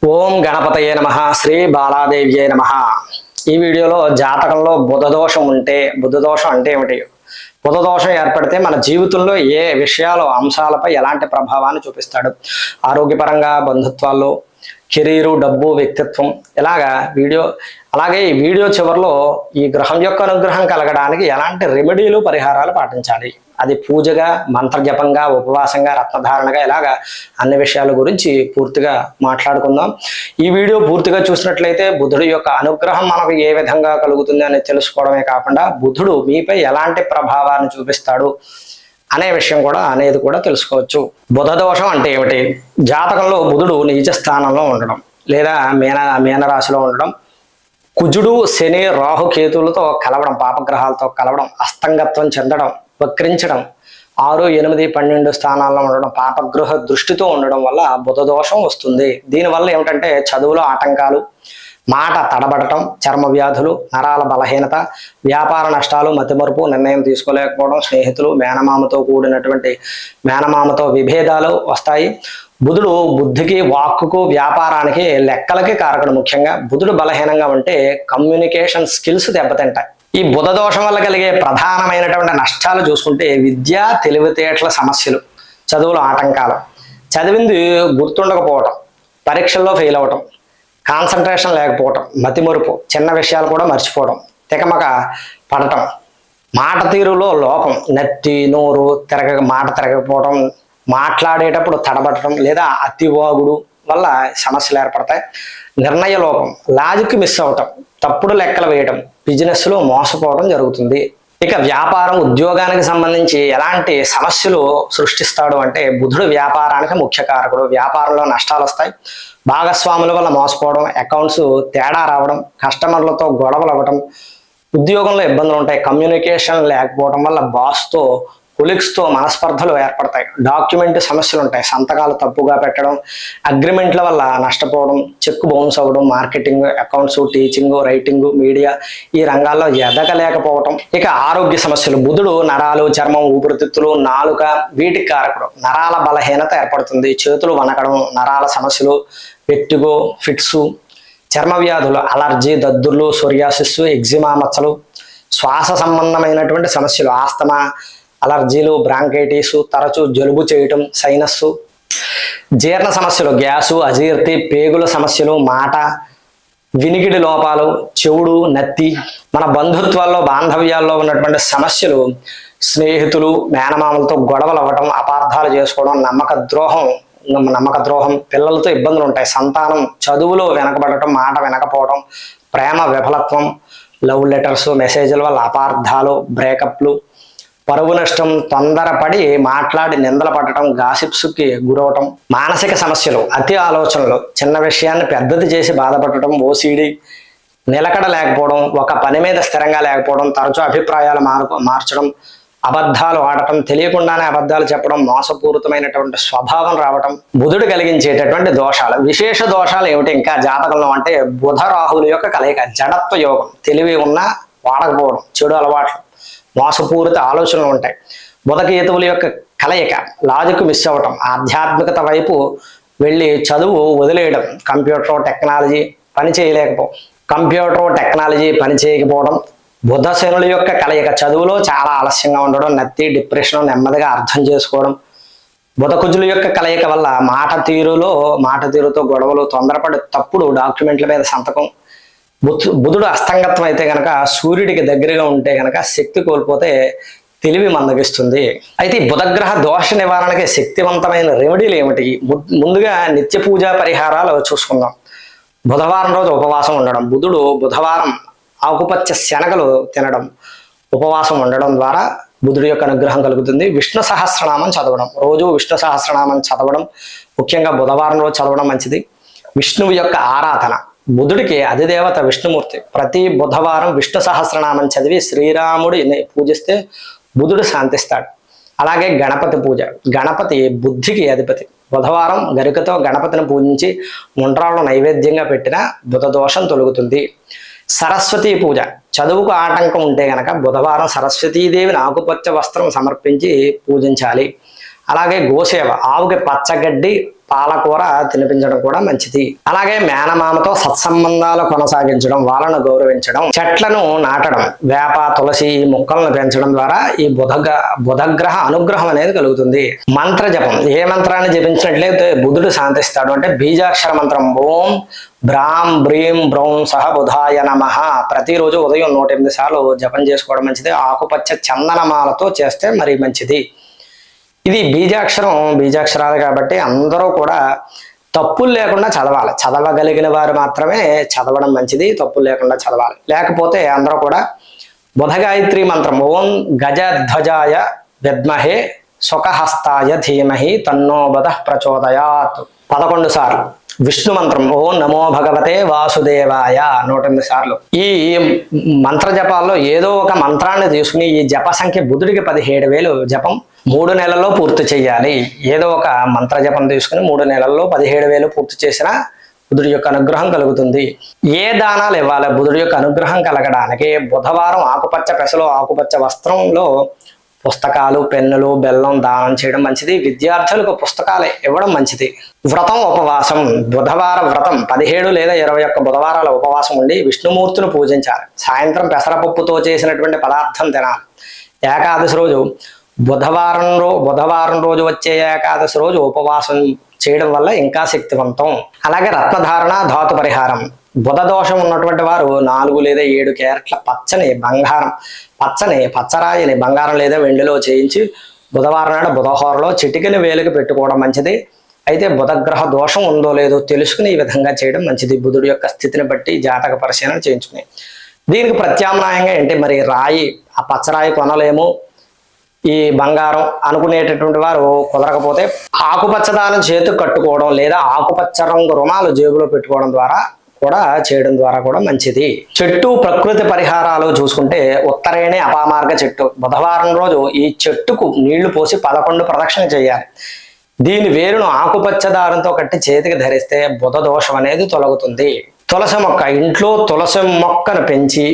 ఓం గణపతయే నమః శ్రీ బాలాదేవ్యే నమః. ఈ వీడియోలో జాతకంలో బుధ దోషం ఉంటే, బుధ దోషం అంటే ఏమిటి, బుధ దోషం ఏర్పడితే మన జీవితంలో ఏ విషయాలు అంశాలపై ఎలాంటి ప్రభావాన్ని చూపిస్తాడు, ఆరోగ్యపరంగా, బంధుత్వాల్లో, కెరీరు, డబ్బు, వ్యక్తిత్వం, అలాగే ఈ వీడియో చివరిలో ఈ గ్రహం యొక్క అనుగ్రహం కలగడానికి ఎలాంటి రెమెడీలు, పరిహారాలు పాటించాలి, అది పూజగా, మంత్రజపంగా, ఉపవాసంగా, రత్నధారణగా, ఇలాగా అన్ని విషయాల గురించి పూర్తిగా మాట్లాడుకుందాం. ఈ వీడియో పూర్తిగా చూసినట్లయితే బుధుడు యొక్క అనుగ్రహం మనకు ఏ విధంగా కలుగుతుంది అని తెలుసుకోవడమే కాకుండా బుధుడు మీపై ఎలాంటి ప్రభావాన్ని చూపిస్తాడు అనే విషయం కూడా తెలుసుకోవచ్చు. బుధ దోషం అంటే ఏమిటి? జాతకంలో బుధుడు నీచ స్థానంలో ఉండడం, లేదా మీనరాశిలో ఉండడం, కుజుడు, శని, రాహు, కేతువులతో కలవడం, పాపగ్రహాలతో కలవడం, అస్తంగత్వం చెందడం, వక్రించడం, 6, 8, 12 స్థానాల్లో ఉండడం, పాపగృహ దృష్టితో ఉండడం వల్ల బుధ దోషం వస్తుంది. దీనివల్ల ఏమిటంటే చదువులో ఆటంకాలు, మాట తడబడటం, చర్మ వ్యాధులు, నరాల బలహీనత, వ్యాపార నష్టాలు, మతిమరుపు, నిర్ణయం తీసుకోలేకపోవడం, స్నేహితులు, మేనమామతో విభేదాలు వస్తాయి. బుధుడు బుద్ధికి, వాక్కుకు, వ్యాపారానికి, లెక్కలకి కారకుడు. ముఖ్యంగా బుధుడు బలహీనంగా ఉంటే కమ్యూనికేషన్ స్కిల్స్ దెబ్బతింటాయి. ఈ బుధ దోషం వల్ల కలిగే ప్రధానమైనటువంటి నష్టాలు చూసుకుంటే విద్య, తెలివితేటల సమస్యలు, చదువుల ఆటంకాలు, చదివింది గుర్తుండకపోవటం, పరీక్షల్లో ఫెయిల్ అవ్వటం, కాన్సన్ట్రేషన్ లేకపోవటం, మతిమరుపు, చిన్న విషయాలు కూడా మర్చిపోవడం, తికమక పడటం, మాట తీరులో లోపం, నత్తి, నోరు మాట తిరగకపోవడం, మాట్లాడేటప్పుడు తడబడటం లేదా అతివాగుడు వల్ల సమస్యలు ఏర్పడతాయి. నిర్ణయ లోపం, లాజిక్ మిస్ అవటం, తప్పుడు లెక్కలు వేయటం, బిజినెస్లో మోసపోవడం జరుగుతుంది. ఇక వ్యాపారం, ఉద్యోగానికి సంబంధించి ఎలాంటి సమస్యలు సృష్టిస్తాడు అంటే బుధుడు వ్యాపారానికి ముఖ్య కారకుడు. వ్యాపారంలో నష్టాలు వస్తాయి, భాగస్వాముల వల్ల మోసపోవడం, అకౌంట్స్ తేడా రావడం, కస్టమర్లతో గొడవలు అవ్వడం, ఉద్యోగంలో ఇబ్బందులు ఉంటాయి, కమ్యూనికేషన్ లేకపోవడం వల్ల బాస్తో, కొలీగ్స్తో మనస్పర్ధలు ఏర్పడతాయి, డాక్యుమెంట్ సమస్యలు ఉంటాయి, సంతకాలు తప్పుగా పెట్టడం, అగ్రిమెంట్ల వల్ల నష్టపోవడం, చెక్ బౌన్స్ అవ్వడం, marketing, accounts, teaching, writing, media ఈ రంగాల్లో ఎదగలేకపోవటం. ఇక ఆరోగ్య సమస్యలు, బుధుడు నరాలు, చర్మం, ఊపిరితిత్తులు, నాలుక వీటికి కారకుడు. నరాల బలహీనత ఏర్పడుతుంది, చేతులు వనకడం, నరాల సమస్యలు, వెట్టిగో, ఫిట్స్, చర్మ వ్యాధులు, అలర్జీ, దద్దుర్లు, సోరియాసిస్, ఎగ్జిమా మచ్చలు, శ్వాస సంబంధమైనటువంటి సమస్యలు, ఆస్తమా, అలర్జీలు, బ్రాంకైటిస్, తరచూ జలుబు చేయటం, సైనస్సు, జీర్ణ సమస్యలు, గ్యాసు, అజీర్తి, పేగుల సమస్యలు, మాట, వినికిడి లోపాలు, చెవుడు, నత్తి, మన బంధుత్వాల్లో, బాంధవ్యాల్లో ఉన్నటువంటి సమస్యలు, స్నేహితులు, మేనమామలతో గొడవలు అవ్వటం, అపార్థాలు చేసుకోవడం, నమ్మక ద్రోహం, పిల్లలతో ఇబ్బందులు ఉంటాయి, సంతానం, చదువులో వెనకబడటం, మాట వినకపోవడం, ప్రేమ విఫలత్వం, లవ్ లెటర్స్, మెసేజ్ల వల్ల అపార్థాలు, బ్రేకప్లు, పరువు నష్టం, తొందరపడి మాట్లాడి నిందలు పడటం, గాసిప్స్కి గురవటం, మానసిక సమస్యలు, అతి ఆలోచనలు, చిన్న విషయాన్ని పెద్దది చేసి బాధపడటం, ఓసిడి, నిలకడ లేకపోవడం, ఒక పని మీద స్థిరంగా లేకపోవడం, తరచూ అభిప్రాయాలు మార్చడం, అబద్ధాలు ఆడటం, తెలియకుండానే అబద్ధాలు చెప్పడం, మోసపూరితమైనటువంటి స్వభావం రావటం, బుధుడు కలిగించేటటువంటి దోషాలు. విశేష దోషాలు ఏమిటి ఇంకా జాతకంలో అంటే బుధ రాహువుల యొక్క కలయిక, జడత్వ యోగం, తెలివి ఉన్నా వాడకపోవడం, చెడు అలవాట్లు, మోసపూరిత ఆలోచనలు ఉంటాయి. బుధకేతువుల యొక్క కలయిక, లాజిక్ మిస్ అవ్వటం, ఆధ్యాత్మికత వైపు వెళ్ళి చదువు వదిలేయడం, కంప్యూటర్ టెక్నాలజీ పని చేయకపోవడం, బుధ శనుల యొక్క కలయిక, చదువులో చాలా ఆలస్యంగా ఉండడం, నత్తి, డిప్రెషన్, నెమ్మదిగా అర్థం చేసుకోవడం, బుధ కుజుల యొక్క కలయిక వల్ల మాట తీరుతో గొడవలు, తొందరపడి తప్పుడు డాక్యుమెంట్ల మీద సంతకం, బుధుడు అస్తంగత్వం అయితే కనుక, సూర్యుడికి దగ్గరగా ఉంటే కనుక శక్తి కోల్పోతే తెలివి మందగిస్తుంది. అయితే ఈ బుధగ్రహ దోష నివారణకి శక్తివంతమైన రెమెడీలు ఏమిటి? ముందుగా నిత్య పూజా పరిహారాలు చూసుకుందాం. బుధవారం రోజు ఉపవాసం ఉండడం, బుధవారం ఆకుపచ్చ శనగలు తినడం, ఉపవాసం ఉండడం ద్వారా బుధుడి యొక్క అనుగ్రహం కలుగుతుంది. విష్ణు సహస్రనామం చదవడం, రోజు విష్ణు సహస్రనామం చదవడం, ముఖ్యంగా బుధవారం రోజు చదవడం మంచిది. విష్ణువు యొక్క ఆరాధన, బుధుడికి అధిదేవత విష్ణుమూర్తి, ప్రతి బుధవారం విష్ణు సహస్రనామం చదివి శ్రీరాముడిని పూజిస్తే బుధుడు శాంతిస్తాడు. అలాగే గణపతి పూజ, గణపతి బుద్ధికి అధిపతి. బుధవారం గరికతో గణపతిని పూజించి ఉండ్రాళ్ళు నైవేద్యంగా పెట్టిన బుధ దోషం తొలగుతుంది. సరస్వతి పూజ, చదువుకు ఆటంకం ఉంటే గనక బుధవారం సరస్వతీదేవిని ఆకుపచ్చ వస్త్రం సమర్పించి పూజించాలి. అలాగే గోసేవ, ఆవుకి పచ్చగడ్డి పాలకూర తినిపించడం కూడా మంచిది. అలాగే మేనమామతో సత్సంబంధాలు కొనసాగించడం, వాళ్ళను గౌరవించడం, చెట్లను నాటడం, వేప, తులసి ఈ మొక్కలను పెంచడం ద్వారా ఈ బుధగ్రహ అనుగ్రహం అనేది కలుగుతుంది. మంత్ర జపం, ఏ మంత్రాన్ని జపించినట్లయితే బుధుడు శాంతిస్తాడు అంటే బీజాక్షర మంత్రం ఓం బ్రాం బ్రీం బ్రౌం సహ బుధాయ నమః ప్రతిరోజు ఉదయం 108 సార్లు జపం చేసుకోవడం మంచిది. ఆకుపచ్చ చందనమాలతో చేస్తే మరీ మంచిది. ఇది బీజాక్షరాలు కాబట్టి అందరూ కూడా తప్పులు లేకుండా చదవాలి. చదవగలిగిన వారు మాత్రమే చదవడం మంచిది, తప్పులు లేకుండా చదవాలి. లేకపోతే అందరూ కూడా బుధగాయత్రి మంత్రం ఓం గజధ్వజాయ విద్మహే సుఖహస్తాయ ధీమహి తన్నో బుధః ప్రచోదయాత్ 11 సార్లు. విష్ణు మంత్రం ఓం నమో భగవతే వాసుదేవాయ 108 సార్లు. ఈ మంత్ర జపాల్లో ఏదో ఒక మంత్రాన్ని తీసుకుని ఈ జప సంఖ్య బుధుడికి 17,000 జపం 3 నెలల్లో పూర్తి చేయాలి. ఏదో ఒక మంత్ర జపం తీసుకుని 3 నెలల్లో 17,000 పూర్తి చేసిన బుధుడి యొక్క అనుగ్రహం కలుగుతుంది. ఏ దానాలు ఇవ్వాలి బుధుడి యొక్క అనుగ్రహం కలగడానికి? బుధవారం ఆకుపచ్చ పెసలు, ఆకుపచ్చ వస్త్రంలో పుస్తకాలు, పెన్నులు, బెల్లం దానం చేయడం మంచిది. విద్యార్థులకు పుస్తకాలు ఇవ్వడం మంచిది. వ్రతం, ఉపవాసం, బుధవార వ్రతం 17 లేదా 21 బుధవారాల ఉపవాసం ఉండి విష్ణుమూర్తిని పూజించాలి. సాయంత్రం పెసరపప్పుతో చేసినటువంటి పదార్థం తినాలి. ఏకాదశి రోజు బుధవారం రోజు వచ్చే ఏకాదశి రోజు ఉపవాసం చేయడం వల్ల ఇంకా శక్తివంతం. అలాగే రత్నధారణ, ధాతు పరిహారం. బుధ దోషం ఉన్నటువంటి వారు 4 లేదా 7 క్యారెట్ల పచ్చరాయిని బంగారం లేదా వెండిలో చేయించి బుధవారం నాడు బుధహోరలో చిటికెని వేలుకి పెట్టుకోవడం మంచిది. అయితే బుధగ్రహ దోషం ఉందో లేదో తెలుసుకుని ఈ విధంగా చేయడం మంచిది. బుధుడి యొక్క స్థితిని బట్టి జాతక పరిశీలన చేయించుకుని దీనికి ప్రత్యామ్నాయంగా ఏంటి మరి రాయి, ఆ పచ్చరాయి కొనలేము, ఈ బంగారం అనుకునేటటువంటి వారు కుదరకపోతే ఆకుపచ్చ దానం చేతికి కట్టుకోవడం లేదా ఆకుపచ్చ రంగు రుమాలు జేబులో పెట్టుకోవడం ద్వారా చేయడం ద్వారా కూడా మంచిది. చెట్టు ప్రకృతి పరిహారాలు చూసుకుంటే ఉత్తరేణి అపామార్గ చెట్టు. బుధవారం రోజు ఈ చెట్టుకు నీళ్లు పోసి 11 ప్రదక్షిణ చేయాలి. దీని వేరును ఆకుపచ్చ దారంతో కట్టి చేతికి ధరిస్తే బుధ దోషం అనేది తొలగుతుంది. తులసి మొక్క, ఇంట్లో తులసి మొక్కను పెంచి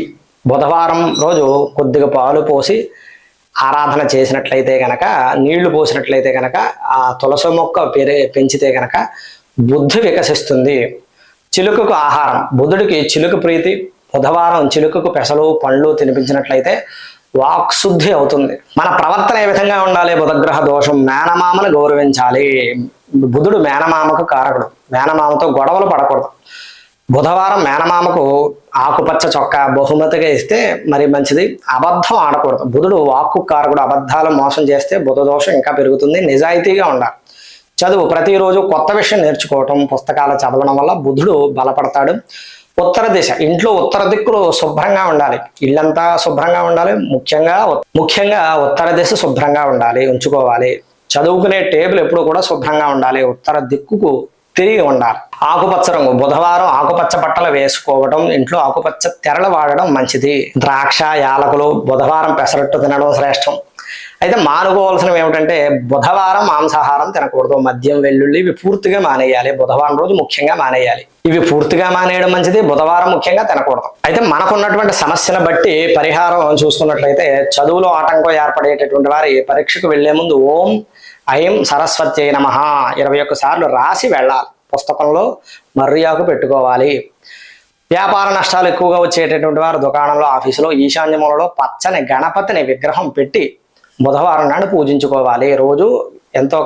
బుధవారం రోజు కొద్దిగా పాలు పోసి ఆరాధన చేసినట్లయితే కనుక, నీళ్లు పోసినట్లయితే కనుక, ఆ తులసి మొక్క పెంచితే కనుక బుద్ధి వికసిస్తుంది. చిలుకకు ఆహారం, బుధుడికి చిలుక ప్రీతి. బుధవారం చిలుకకు పెసలు, పండ్లు తినిపించినట్లయితే వాక్శుద్ధి అవుతుంది. మన ప్రవర్తన ఏ విధంగా ఉండాలి? బుధగ్రహ దోషం, మేనమామను గౌరవించాలి. బుధుడు మేనమామకు కారకుడు, మేనమామతో గొడవలు పడకూడదు. బుధవారం మేనమామకు ఆకుపచ్చ చొక్కా బహుమతిగా ఇస్తే మరి మంచిది. అబద్ధం ఆడకూడదు. బుధుడు వాక్కు కారకుడు, అబద్ధాలు మోసం చేస్తే బుధ దోషం ఇంకా పెరుగుతుంది. నిజాయితీగా ఉండాలి. చదువు, ప్రతిరోజు కొత్త విషయం నేర్చుకోవటం, పుస్తకాలు చదవడం వల్ల బుధుడు బలపడతాడు. ఉత్తర దిశ, ఇంట్లో ఉత్తర దిక్కులు శుభ్రంగా ఉండాలి. ఇల్లంతా శుభ్రంగా ఉండాలి. ముఖ్యంగా ఉత్తర దిశ శుభ్రంగా ఉంచుకోవాలి. చదువుకునే టేబుల్ ఎప్పుడు కూడా శుభ్రంగా ఉండాలి. ఉత్తర దిక్కుకు తిరిగి ఉండాలి. ఆకుపచ్చ రంగు, బుధవారం ఆకుపచ్చ బట్టలు వేసుకోవడం, ఇంట్లో ఆకుపచ్చ తెరలు వాడడం మంచిది. ద్రాక్ష, యాలకులు, బుధవారం పెసరట్టు తినడం శ్రేష్టం. అయితే మానుకోవాల్సినవి ఏమిటంటే బుధవారం మాంసాహారం తినకూడదు. మద్యం, వెల్లుల్లి ఇవి పూర్తిగా మానేయాలి. బుధవారం రోజు ముఖ్యంగా మానేయాలి. ఇవి పూర్తిగా మానేయడం మంచిది. బుధవారం ముఖ్యంగా తినకూడదు. అయితే మనకున్నటువంటి సమస్యను బట్టి పరిహారం చూసుకున్నట్లయితే చదువులో ఆటంకం ఏర్పడేటటువంటి వారి పరీక్షకు వెళ్లే ముందు ఓం ఐం సరస్వత్యై నమః 21 సార్లు రాసి వెళ్ళాలి. పుస్తకంలో మర్యాకు పెట్టుకోవాలి. వ్యాపార నష్టాలు ఎక్కువగా వచ్చేటటువంటి వారు దుకాణంలో, ఆఫీసులో ఈశాన్య మూలలో పచ్చని గణపతిని విగ్రహం పెట్టి బుధవారం నాడు పూజించుకోవాలి. రోజు ఎంతో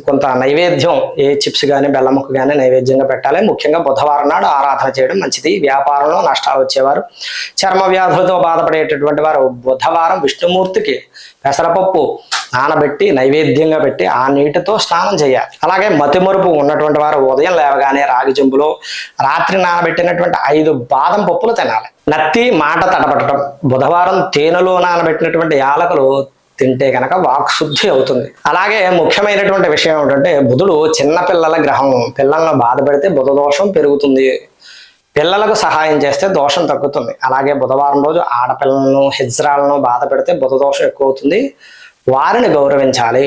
కొంత నైవేద్యం, ఏ చిప్స్ కానీ బెల్లం ముక్క కానీ నైవేద్యంగా పెట్టాలి. ముఖ్యంగా బుధవారం నాడు ఆరాధన చేయడం మంచిది. వ్యాపారంలో నష్టాలు వచ్చేవారు, చర్మ వ్యాధులతో బాధపడేటటువంటి వారు బుధవారం విష్ణుమూర్తికి పెసరపప్పు నానబెట్టి నైవేద్యంగా పెట్టి ఆ నీటితో స్నానం చేయాలి. అలాగే మతిమరుపు ఉన్నటువంటి వారు ఉదయం లేవగానే రాగి చెంబులో రాత్రి నానబెట్టినటువంటి 5 బాదం పప్పులు తినాలి. నత్తి, మాట తడబట్టడం, బుధవారం తేనెలో నానబెట్టినటువంటి యాలకులు తింటే కనుక వాక్శుద్ధి అవుతుంది. అలాగే ముఖ్యమైనటువంటి విషయం ఏమిటంటే బుధుడు చిన్నపిల్లల గ్రహం. పిల్లలను బాధ పెడితే బుధ దోషం పెరుగుతుంది. పిల్లలకు సహాయం చేస్తే దోషం తగ్గుతుంది. అలాగే బుధవారం రోజు ఆడపిల్లలను, హిజ్రాలను బాధ పెడితే బుధ దోషం ఎక్కువ అవుతుంది. వారిని గౌరవించాలి.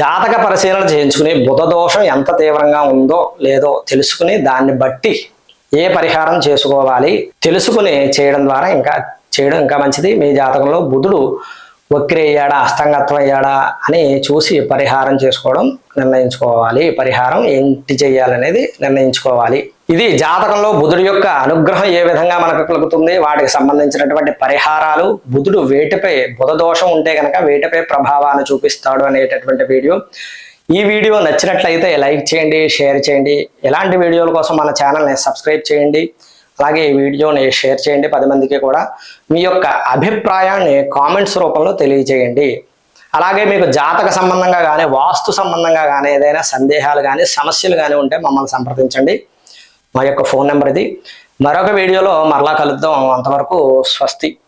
జాతక పరిశీలన చేయించుకుని బుధ దోషం ఎంత తీవ్రంగా ఉందో లేదో తెలుసుకుని దాన్ని బట్టి ఏ పరిహారం చేసుకోవాలి తెలుసుకుని చేయడం ద్వారా ఇంకా మంచిది. మీ జాతకంలో బుధుడు వక్రి అయ్యాడా, అస్తంగత్వం అయ్యాడా అని చూసి పరిహారం చేసుకోవడం నిర్ణయించుకోవాలి. పరిహారం ఏంటి చేయాలనేది నిర్ణయించుకోవాలి. ఇది జాతకంలో బుధుడి యొక్క అనుగ్రహం ఏ విధంగా మనకు కలుగుతుంది, వాటికి సంబంధించినటువంటి పరిహారాలు, బుధుడు వేటిపై, బుధ దోషం ఉంటే కనుక వేటిపై ప్రభావాన్ని చూపిస్తాడు అనేటటువంటి వీడియో. ఈ వీడియో నచ్చినట్లయితే లైక్ చేయండి, షేర్ చేయండి. ఇలాంటి వీడియోల కోసం మన ఛానల్ని సబ్స్క్రైబ్ చేయండి. అలాగే ఈ వీడియోని షేర్ చేయండి 10 మందికి కూడా. మీ యొక్క అభిప్రాయాన్ని కామెంట్స్ రూపంలో తెలియజేయండి. అలాగే మీకు జాతక సంబంధంగా కానీ, వాస్తు సంబంధంగా కానీ ఏదైనా సందేహాలు కానీ, సమస్యలు కానీ ఉంటే మమ్మల్ని సంప్రదించండి. మా యొక్క ఫోన్ నెంబర్ ఇది. మరొక వీడియోలో మరలా కలుద్దాం. అంతవరకు స్వస్తి.